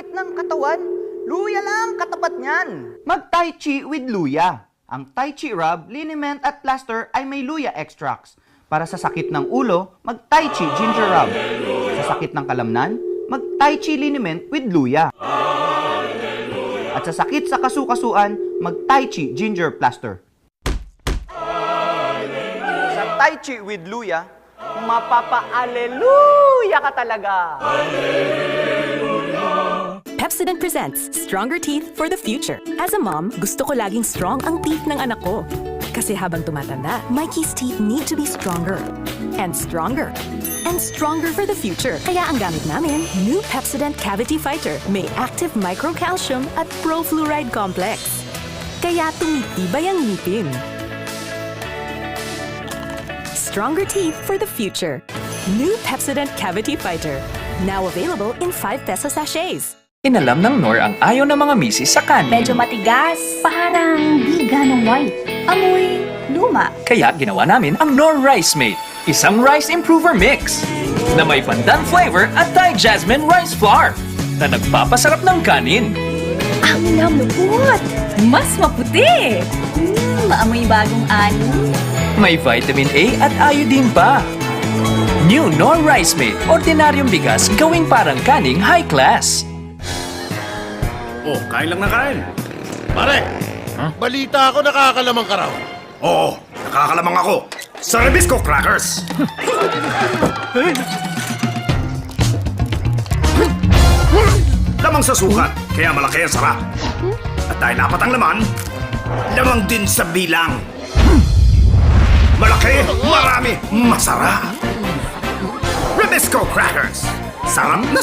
sakit ng katawan, luya lang katapat niyan. Mag-Tai Chi with luya. Ang Tai Chi rub, liniment at plaster ay may luya extracts. Para sa sakit ng ulo, mag-Tai Chi ginger rub. Sa sakit ng kalamnan, mag-Tai Chi liniment with luya. At sa sakit sa kasukasuan, mag-Tai Chi ginger plaster. Sa Tai Chi with luya, mapapa-aleluya ka talaga. Pepsodent presents Stronger Teeth for the Future. As a mom, gusto ko laging strong ang teeth ng anak ko. Kasi habang tumatanda, Mikey's teeth need to be stronger. And stronger. And stronger for the future. Kaya ang gamit namin, new Pepsodent Cavity Fighter. May active microcalcium at pro-fluoride complex. Kaya tumitibay ang ngipin. Stronger teeth for the future. New Pepsodent Cavity Fighter. Now available in 5 peso sachets. Inalam ng Nor ang ayaw ng mga misis sa kanin. Medyo matigas. Parang di ganong white. Amoy luma. Kaya ginawa namin ang Nor Rice Mate, isang rice improver mix na may pandan flavor at Thai jasmine rice flour na nagpapasarap ng kanin. Ang lambot. Mas maputi. Maamoy bagong ani. May vitamin A at iodine pa. New Nor Rice Mate, ordinaryong bigas gawing parang kaning high class. Oh, kain lang na kain. Pare, balita ako nakakalamang ka raw. Oo, nakakalamang ako sa Rebisco Crackers. Lamang sa sukat, kaya malaki ang sarap. At dahil apat ang laman, lamang din sa bilang. Malaki, marami, masarap. Rebisco Crackers. Sarap na